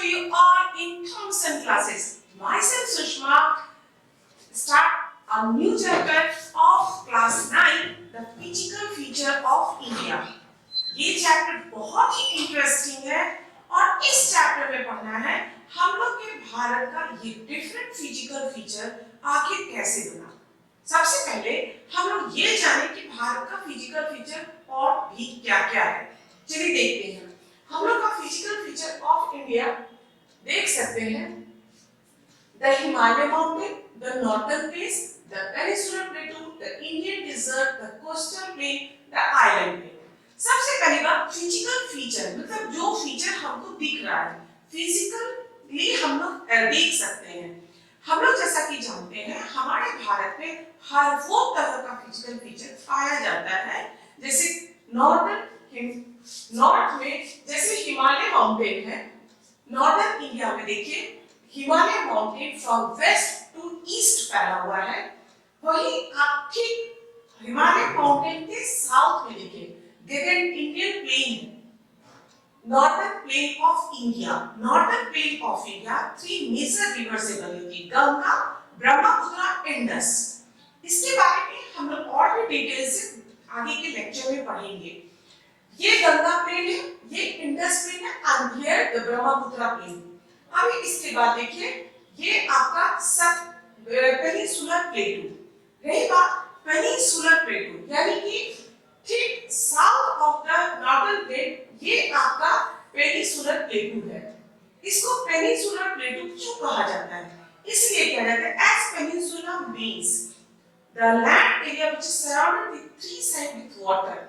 you all in Thomson classes. Myself Sushma start a new chapter of class 9, the physical feature of India. ये chapter बहुत ही interesting है और इस chapter में पढ़ना है हम लोग के भारत का ये डिफरेंट फिजिकल फीचर आखिर कैसे बना। सबसे पहले हम लोग ये जाने कि भारत का फिजिकल फीचर और भी क्या-क्या है। चलिए देखते हैं। हम लोग का फिजिकल फीचर ऑफ इंडिया देख सकते हैं the Himalaya mountain, the northern plains, the peninsular plateau, the Indian desert, the coastal plain, the island plain. सबसे पहली बात फिजिकल फीचर मतलब जो फीचर हमको दिख रहा है फिजिकली हम लोग देख सकते हैं। हम लोग जैसा कि जानते हैं हमारे भारत में हर वो तरह का फिजिकल फीचर पाया जाता है जैसे नॉर्थ में जैसे हिमालय माउंटेन है। नॉर्दर्न इंडिया में देखिए Himalaya mountain from west to east फैला हुआ है। वही आप ठीक हिमालय माउंटेन के साउथ में देखिए गगन Indian plain northern plain of India. Northern plain of India 3 major river से बनी हुई गंगा, ब्रह्मपुत्र, इंडस। इसके बारे में हम लोग और भी डिटेल से आगे के लेक्चर में पढ़ेंगे। ये गंगा प्लेन है, ये इंडस प्लेन है and here the Brahmaputra plain. अभी इसके बाद देखिए ये आपका सब पेनिनसुलर प्लेटू। रही बात पेनिनसुलर प्लेटू यानी कि ठीक south of the northern plate ये आपका पेनिनसुलर प्लेटू है। इसको पेनिनसुलर प्लेटू क्यों कहा जाता है? इसलिए कहा जाता है as peninsula means the land area which is surrounded with 3 sides with water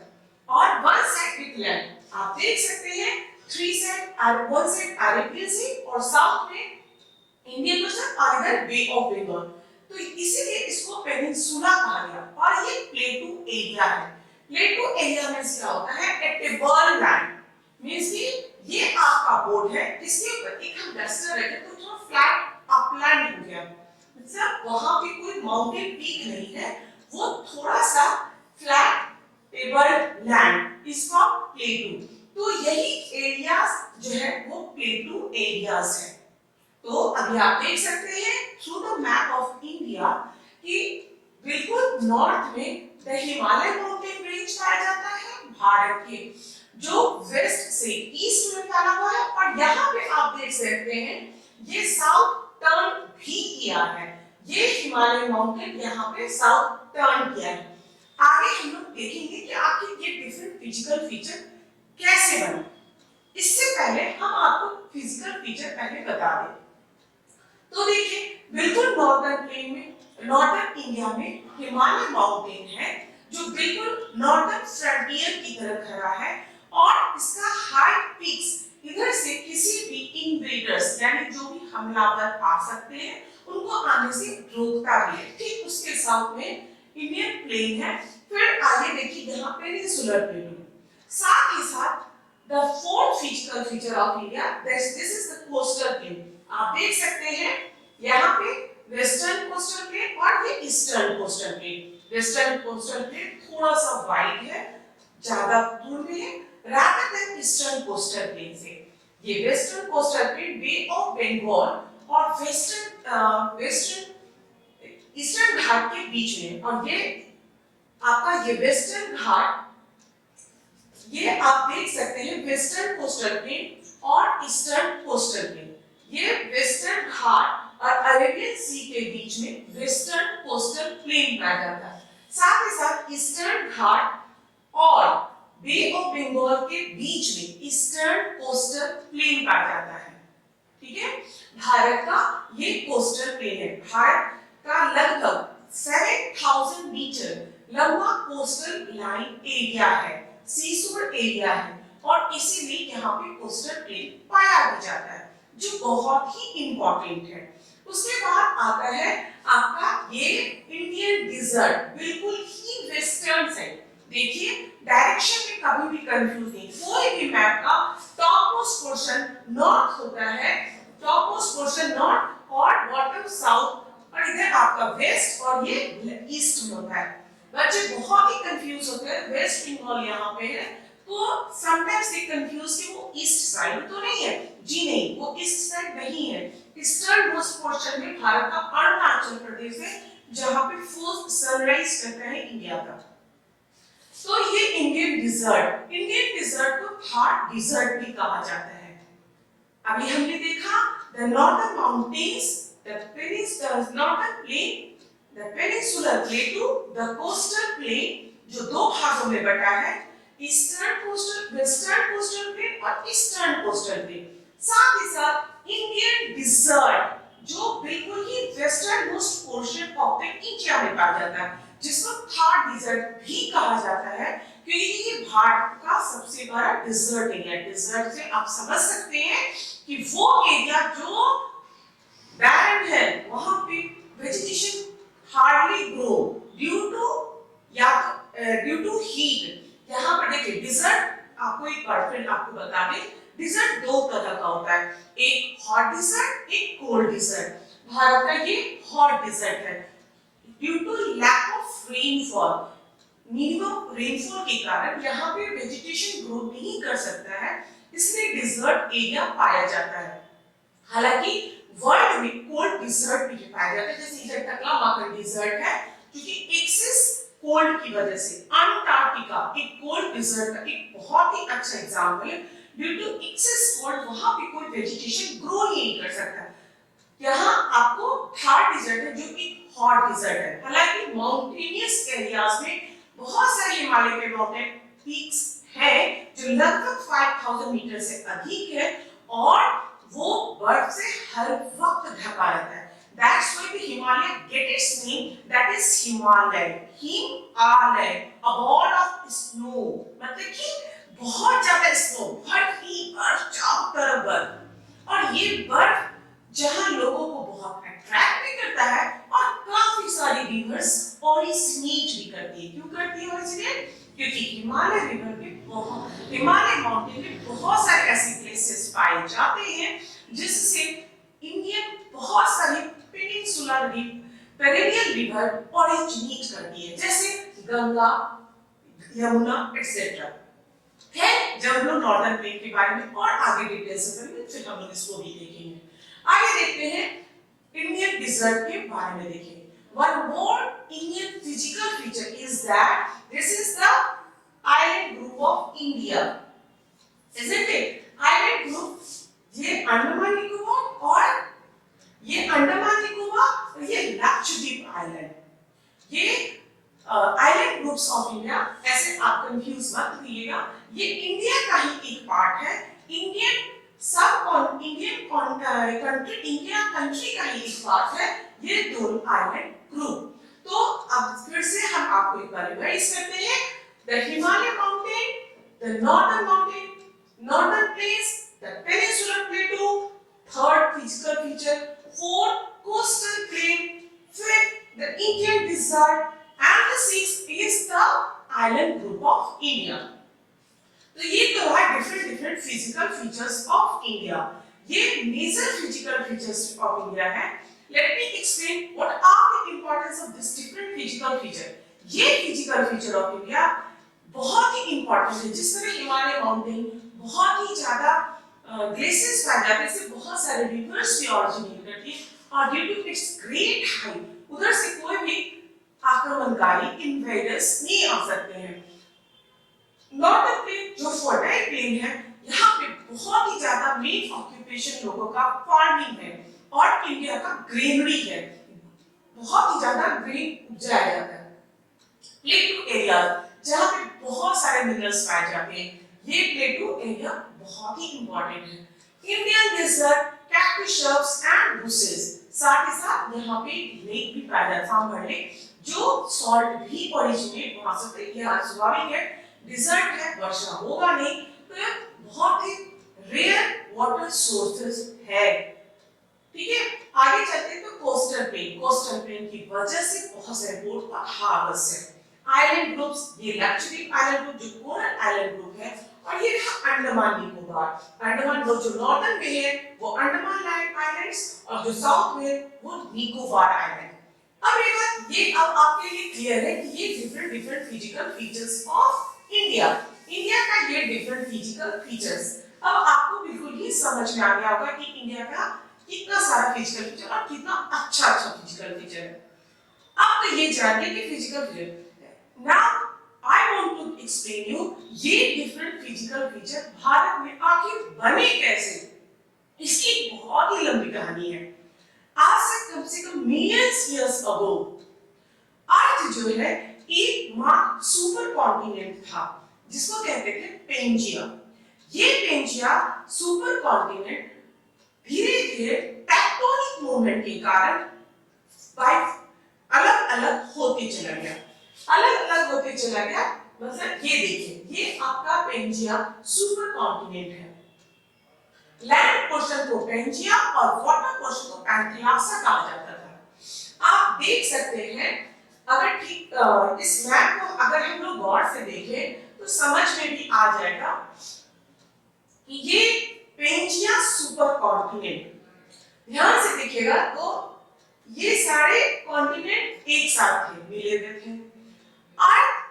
or 1 side with land. आप देख सकते हैं 3 side और 1 side अरेबियन सी और साउथ में इंडियन ओशन और इधर बे ऑफ बंगाल। तो इसीलिए इसको पेनिनसुला कहा गया और ये प्लेटू एरिया है। प्लेटू एरिया में क्या होता है ए टेबल लैंड मींस कि ये आपका बोर्ड है जिसके ऊपर एक हम डस्टर रखें तो थोड़ा फ्लैट अपलैंड हो गया मतलब वहां पे कोई माउंटेन पीक नहीं है वो थोड़ा सा फ्लैट टेबल लैंड इसका प्लेटू। तो यही एरियाज जो है वो प्लेटू एरियाज है। तो अभी आप देख सकते हैं through the map of India कि बिल्कुल नॉर्थ में द हिमालय माउंटेन रेंज पाया जाता है भारत के जो वेस्ट से ईस्ट में फैला हुआ है और यहाँ पे आप देख सकते हैं ये साउथ टर्न भी किया है। ये हिमालय माउंटेन यहाँ पे साउथ टर्न किया है। आगे हम लोग देखेंगे कि आखिर ये डिफरेंट फिजिकल फीचर कैसे बने। इससे पहले हम आपको फिजिकल फीचर पहले बता दें। तो देखिए बिल्कुल नॉर्दर्न प्लेन में नॉर्दर्न इंडिया में हिमालय माउंटेन है जो बिल्कुल नॉर्दर्न फ्रंटियर की तरफ खड़ा है और इसका हाइट पीक्स इधर से किसी भी इन्वेडर्स यानी जो भी हमलावर आ सकते हैं उनको आने से रोकता भी है। ठीक उसके साउथ में इंडियन प्लेन है। फिर आगे देखिए यहाँ पेनिनसुलर प्लेन साथ ही साथ the fourth physical feature of India this is the coastal plane. आप देख सकते हैं यहाँ पे वेस्टर्न कोस्टल प्लेन और ये eastern coastal plane. Western coastal plane थोड़ा सा वाइड है ज्यादा दूर में है rather than eastern coastal plain से। ये western coastal plain bay of Bengal और वेस्टर्न ईस्टर्न घाट के बीच में और ये आपका ये वेस्टर्न घाट ये आप देख सकते हैं वेस्टर्न कोस्टल प्लेन और ईस्टर्न कोस्टल प्लेन। ये वेस्टर्न घाट और अरेबियन सी के बीच में वेस्टर्न कोस्टल प्लेन पाया जाता है। साथ ही साथ ईस्टर्न घाट और बे ऑफ बंगाल के बीच में ईस्टर्न कोस्टल प्लेन पाया जाता है। ठीक है भारत का ये कोस्टल प्लेन है। भारत का लगभग 7000 मीटर लंबा कोस्टल लाइन एरिया है सीशोर एरिया है और इसीलिए यहाँ पे कोस्टल प्लेन पाया भी जाता है जो बहुत ही इंपॉर्टेंट है। उसके बाद आता है आपका ये इंडियन डिजर्ट बिल्कुल ही वेस्टर्न साइड। देखिए डायरेक्शन में कभी भी कंफ्यूज नहीं। कोई भी मैप का टॉप मोस्ट पोर्शन नॉर्थ होता है टॉप मोस्ट पोर्शन नॉर्थ और बॉटम साउथ और इधर आपका वेस्ट और ये ईस्ट में होता है। बच्चे बहुत ही कंफ्यूज होते हैं। वेस्ट बंगाल यहाँ पे है तो समटाइम्स दे कंफ्यूज कि वो ईस्ट साइड तो नहीं है। जी नहीं, वो ईस्ट साइड नहीं है। ईस्टर्न मोस्ट पोर्शन में भारत का अरुणाचल प्रदेश है, जहां पे फर्स्ट सनराइज करता है इंडिया का। तो ये इंडियन डिजर्ट को थार डिजर्ट भी कहा जाता है। अभी हमने देखा the northern mountains, the northern plain, the peninsular plateau, the coastal plain, जो दो भागों में बटा है, वेस्टर्न कोस्टल प्लेन और ईस्टर्न कोस्टल प्लेन। साथ ही साथ इंडियन डिजर्ट, जो बिल्कुल ही western most portion of the India में पाया जाता है, जिसको थार डिजर्ट भी कहा जाता है, क्योंकि ये भारत का सबसे बड़ा डिजर्ट एरिया। डिजर्ट से आप समझ सकते हैं कि वो एरिया जो बैरन है, वहां पे vegetation hardly grow due to heat. यहाँ पर देखिए डिजर्ट, आपको एक बार फिर आपको बता दें, डिजर्ट दो तरह का होता है, एक हॉट डिजर्ट, एक कोल्ड डिजर्ट। भारत का ये हॉट डिजर्ट है। Due to lack of rainfall, minimum rainfall के कारण यहाँ पे वेजिटेशन ग्रो नहीं कर सकता है, इसलिए डिजर्ट एरिया पाया जाता है। हालांकि वर्ल्ड में कोल्ड डिजर्ट भी पाया जाता है, जैसे इधर टकला डिजर्ट है, क्योंकि एक्सेस कोल्ड की वजह से। अंटार्कटिका एक कोल्ड डिजर्ट का एक बहुत ही अच्छा एग्जांपल है। ड्यू टू एक्सेस कोल्ड वहां पे कोई वेजिटेशन ग्रो ही नहीं कर सकता। यहाँ आपको थार डिजर्ट है, जो एक हॉट डिजर्ट है। हालांकि माउंटेनियस एरियाज में बहुत सारे हिमालय के माउंटेन पीक्स हैं जो लगभग 5000 मीटर से अधिक है, और वो बर्फ से हर वक्त ढका रहता है। That's why the Himalaya get its name, that is Himalaya, Himalaya, a ball of snow, मतलब कि बहुत ज्यादा स्नो, बर्फ ही बर्फ, चारों तरफ बर्फ। और ये बर्फ जहां लोगों को बहुत अट्रैक्ट भी करता है, और काफी सारी रिवर्स ओरिजिनेट भी करती है। क्यों करती है ओरिजिनेट? क्योंकि हिमालय रिवर पे हिमालय माउंटेन में बहुत सारे ऐसे प्लेसेस पाए जाते हैं जिससे इंडियन बहुत सारी पेरिनियल रिवर ओरिजिनेट करती है, जैसे गंगा, यमुना एक्सेट्रा। है जब हम लोग नॉर्दर्न प्लेन के बारे में और आगे डिटेल से पढ़ेंगे, फिर हम लोग इसको भी देखेंगे। आगे देखते हैं इंडियन डिजर्ट के बारे में। देखेंगे one more Indian physical feature is that this is the island group of India, isn't it? Island group, ये अंडमान निकोबार और ये अंडमान निकोबार और ये लक्षद्वीप आइलैंड, ये आइलैंड ग्रुप्स ऑफ इंडिया। ऐसे आप कंफ्यूज मत होइएगा, ये इंडिया का ही एक पार्ट है। इंडियन कंट्री, इंडिया कंट्री का ही एक पार्ट है ये दोनों आइलैंड ग्रुप। तो अब फिर से हम आपको एक बार रिवाइज करते हैं। The Himalaya mountain, the northern plains, the peninsular plateau, third physical feature, fourth coastal plain, fifth the Indian desert, and the sixth is the island group of India. तो ये तो है different physical features of India. ये major physical features of India है। Let me explain what are the importance of this different physical feature. ये physical feature of India बहुत ही important है। जिस तरह हिमालय माउंटेन बहुत ही ज्यादा ग्लेशियर्स पाए जाते हैं, इससे बहुत सारे रिवर्स भी ऑरिजिनेट करती है, और due to its great height उधर से कोई भी आक्रमणकारी इन्वेडर्स नहीं आ सकते हैं। नॉर्दर्न प्लेन जो फर्टाइल प्लेन है, यहाँ पे बहुत ही ज्यादा मेन ऑक्यूपेशन लोगों का फार्मिंग है, और इंडिया का ग्रेनरी है, बहुत ही ज्यादा ग्रेन उपजाया जाता है। प्लेटू एरिया जहाँ पे बहुत सारे मिनरल्स पाए जाते हैं, ये प्लेटू एरिया बहुत ही इंपॉर्टेंट है। Indian desert, cactus shrubs and bushes, साथ ही साथ यहाँ पे लेक भी पाया जाता है, जो सॉल्ट भी ओरिजिनेट वहां से होते हैं। स्वाभाविक है, डिजर्ट है, वर्षा होगा नहीं, तो बहुत ही रेयर वाटर सोर्सेस है। ठीक है, आगे चलते हैं। तो कोस्टल प्लेन की वजह से बहुत सारे पोर्ट और हार्बर्स है। आइलैंड ग्रुप्स, ये लक्षद्वीप आइलैंड ग्रुप जो कोरल आइलैंड ग्रुप है, और ये रहा अंडमान निकोबार। अंडमान ग्रुप जो नॉर्दर्न में है वो अंडमान आइलैंड्स, और जो साउथ में है वो निकोबार आइलैंड। अब ये अब आपके लिए क्लियर है कि ये different physical features of India. India का ये डिफरेंट फिजिकल फीचर्स। अब आपको बिल्कुल ही समझ में आ गया होगा कि इंडिया का कितना सारा फिजिकल फीचर और कितना अच्छा अच्छा फिजिकल फीचर है। अब तो ये जानिए कि physical feature. Now I want to explain you ये डिफरेंट फिजिकल फीचर भारत में आखिर बने कैसे। इसकी एक बहुत ही लंबी कहानी है। आज से कम मिलियंस इयर्स अगो अर्थ जो है एक मां सुपर कॉन्टिनेंट था जिसको कहते थे पेंजिया। ये पेंजिया सुपर कॉन्टिनेंट धीरे धीरे टेक्टोनिक मूवमेंट के कारण अलग अलग होते चला गया। अलग अलग होते चला गया मतलब ये देखिए ये आपका पेंजिया सुपर कॉन्टिनेंट है। लैंड पोर्शन को पेंजिया और वाटर पोर्शन को पैंथेलासा कहा जाता था। आप देख सकते हैं अगर ठीक इस मैप को अगर हम लोग गौर से देखें तो समझ में भी आ जाएगा कि ये पेंजिया सुपर कॉन्टिनेंट। ध्यान से देखिएगा तो ये सारे कॉन्टिनेंट एक साथ थे, मिले हुए थे। अर्थ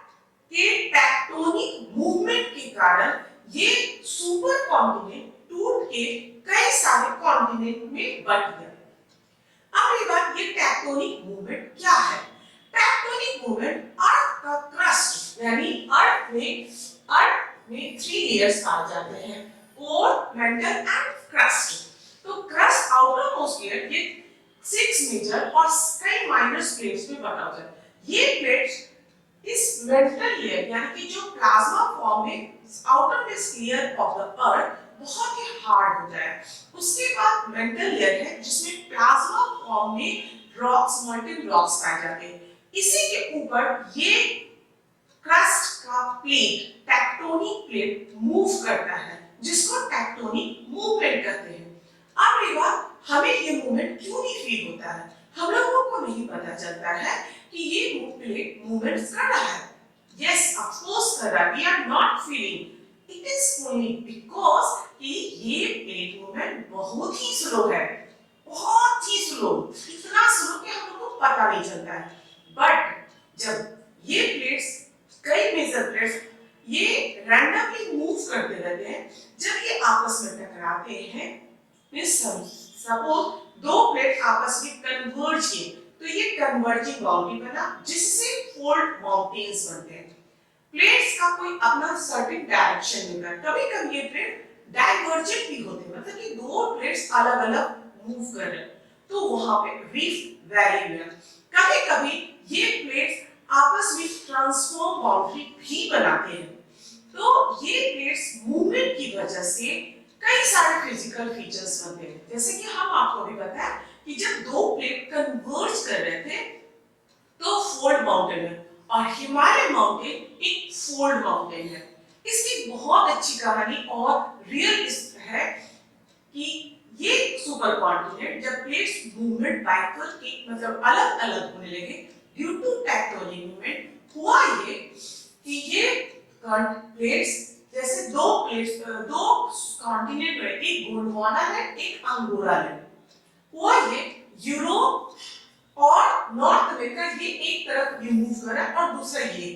के टेक्टोनिक मूवमेंट के कारण ये सुपर कॉन्टिनेंट टूट के कई सारे कॉन्टिनेंट में बट गए। अब ये बात ये टेक्टोनिक मूवमेंट क्या है? टेक्टोनिक मूवमेंट अर्थ का क्रस्ट यानी अर्थ में 3 लेयर्स पाए जाते हैं, कोर, मेंटल एंड क्रस्ट। तो क्रस्ट आउटर मोस्ट लेयर ये 6 मेजर और कई माइनर प्लेट्स में बटा होता है। ये प्लेट्स इस मेंटल लेयर यानी कि जो प्लाज्मा फॉर्म में outer layer of the earth बहुत ही हार्ड होता है। उसके बाद मेंटल लेयर है जिसमें प्लाज्मा फॉर्म में रॉक्स, मॉल्टेन रॉक्स पाए जाते हैं। इसी के ऊपर ये क्रस्ट का प्लेट, टेक्टोनिक प्लेट मूव करता है जिसको टेक्टोनिक मूवमेंट कहते हैं। अब ये बात हमें ये मूवमेंट क्यों नहीं फील होता है? हम लोगों को नहीं पता चलता है कि ये प्लेट मूवमेंट्स कर रहा है। यस, ऑफ कोर्स कर रहा है। We are not feeling it is only because कि ये प्लेट मूवमेंट बहुत ही स्लो है, बहुत ही स्लो, इतना स्लो कि हम लोग को पता नहीं चलता है। बट जब ये प्लेट्स, कई मेजर प्लेट्स ये रैंडमली मूव करते रहते हैं, जब ये आपस में टकराते हैं, सपोज 2 प्लेट आपस में कन्वर्ज किए तो ये कन्वर्जिंग बाउंड्री बना जिससे फोल्ड माउंटेन्स बनते हैं। प्लेट्स का कोई अपना सर्टेन डायरेक्शन होता है। कभी-कभी ये प्लेट डाइवर्जेंट भी होते हैं, मतलब कि 2 प्लेट्स अलग-अलग मूव कर रहे हैं तो वहां पे रीफ वैली में कभी-कभी ये प्लेट्स आपस में ट्रांसफॉर्म बाउंड्री भी बनाते हैं। तो ये प्लेट्स मूवमेंट की वजह से कई सारे फिजिकल फीचर्स बनते हैं। जैसे कि हम आपको भी बताया कि जब 2 प्लेट कन्वर्ज कर रहे थे तो फोल्ड माउंटेन है और हिमालय माउंटेन एक फोल्ड माउंटेन है। इसकी बहुत अच्छी कहानी और रियल है कि ये सुपर कॉन्टिनेंट जब प्लेट्स मूवमेंट बैकवर्ड की मतलब अलग अलग होने लगे ड्यू टू टेक्टोनिक मूवमेंट, हुआ ये कि ये प्लेट्स जैसे 2 कॉन्टिनेंट में, एक गोंडवाना है एक अंगोरा है, हुआ ये यूरोप और नॉर्थ अमेरिका ये एक तरफ ये मूव कर रहा है और दूसरा ये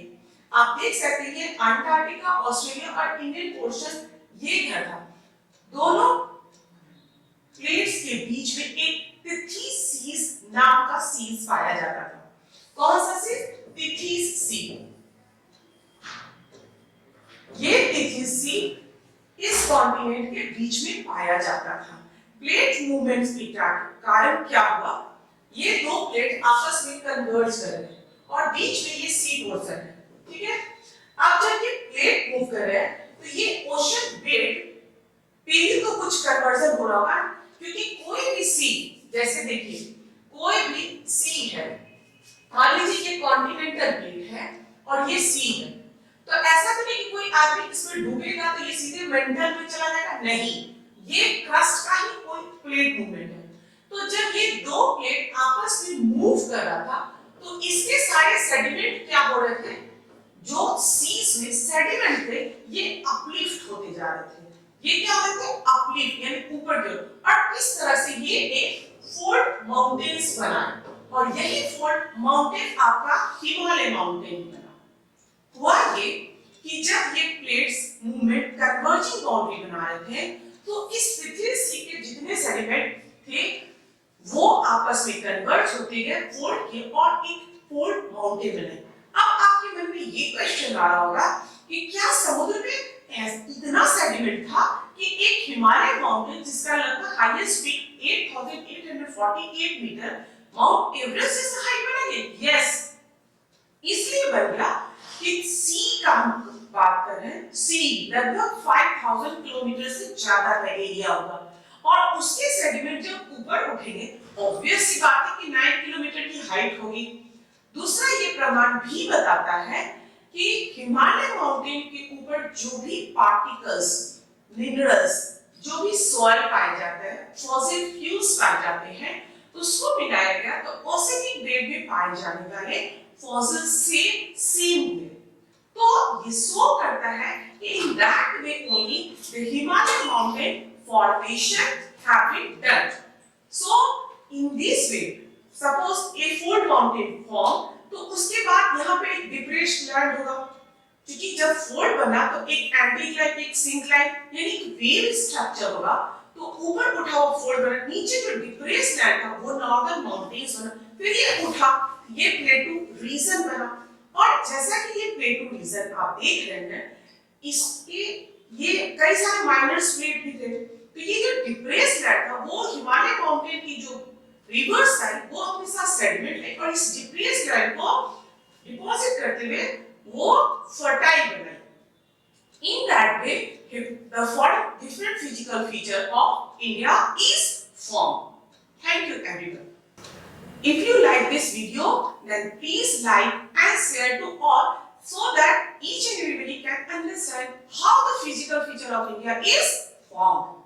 आप देख सकते हैं ये अंटार्कटिका, ऑस्ट्रेलिया और इंडियन पोर्शन ये घर था। दोनों प्लेट्स के बीच में एक तिथि सीज नाम का सीज पाया जाता था। कौन सा सीज? तिथि सी। ये तिथि सी इस कॉन्टिनेंट के बीच में पाया जाता था। प्लेट मूवमेंट्स के कारण क्या हुआ? ये 2 प्लेट आपस में कन्वर्ज कर रहे हैं और बीच में ये सी पोर्शन है, ठीक है। अब जब ये प्लेट मूव कर रहे हैं तो ये ओशन बेड पे ही तो कुछ कन्वर्जन हो रहा होगा, क्योंकि कोई भी सी, जैसे देखिए कोई भी सी है, मान लीजिए ये कॉन्टिनेंटल प्लेट है और ये सी है, तो ऐसा तो नहीं कि कोई आदमी इसमें डूबेगा तो ये सीधे मेंटल में चला जाएगा, नहीं, ये क्रस्ट का ही कोई प्लेट मूवमेंट है। तो जब ये 2 प्लेट आपस में मूव कर रहा था तो इसके सारे सेडिमेंट क्या हो रहे थे? जो सीस में सेडिमेंट थे ये अपलिफ्ट होते जा रहे थे। ये क्या होते थे? अपलिफ्ट यानी ऊपर की ओर, और इस तरह से ये एक फोल्ड माउंटेन्स बना और यही फोल्ड माउंटेन आपका हिमालय माउंटेन बना। हुआ ये कि जब ये प्लेट्स मूवमेंट कन्वर्जिंग बाउंड्री बना रहे थे तो इस पृथ्वी सी के जितने सेडिमेंट थे वो आपस में कन्वर्ज होते गए, फोल्ड किए और एक फोल्ड माउंटेन बने। अब आपके मन में ये क्वेश्चन आ रहा होगा कि क्या समुद्र में इतना सेडिमेंट था कि एक हिमालय माउंटेन जिसका लगभग highest peak 8848 metre Mount Everest जैसा हाइट बना गया? यस, इसलिए बन गया कि सी का हम बात कर रहे हैं, सी लगभग 5000 किलोमीटर से ज्यादा का एरिया होगा और उसके सेडिमेंट जब ऊपर उठेंगे ऑब्वियस सी बात है कि 9 किलोमीटर की हाइट होगी। दूसरा ये प्रमाण भी बताता है कि हिमालय माउंटेन के ऊपर जो भी पार्टिकल्स, मिनरल्स, जो भी सॉइल पाए जाते हैं, फॉसिल फ्यूल्स पाए जाते हैं, उसको मिलाया गया तो ओसेनिक बेड में पाए जाने वाले फॉसिल से सेम हुए। तो ये शो करता है कि in that way only the Himalaya mountain formation have been done. So in this way, suppose a fold mountain form, तो उसके बाद यहाँ पे एक डिप्रेस्ड लैंड होगा, क्योंकि जब फोल्ड बना तो एक एंटीक्लाइन, एक सिंक्लाइन यानी कि वेव स्ट्रक्चर होगा, तो ऊपर उठा हुआ फोल्ड बना, नीचे जो डिप्रेस्ड लैंड था वो नॉर्दर्न माउंटेन्स बना, फिर ये उठा, ये प्लेटू रीजन बना। और जैसा कि ये प्लेटू रीजन आप देख रहे हैं, इसके ये कई सारे माइनर स्प्लिट भी थे, तो ये जो डिप्रेस्ड लैंड था वो हिमालय माउंटेन की जो रिवर्स साइड वो अपने साथ सेडिमेंट है और इस डिप्रेस्ड लैंड को डिपॉजिट करते हुए वो फर्टाइल बनाई। In that way, the different physical feature of India is formed. Thank you everyone. If you like this video, then please like and share to all so that each and everybody can understand how the physical feature of India is formed.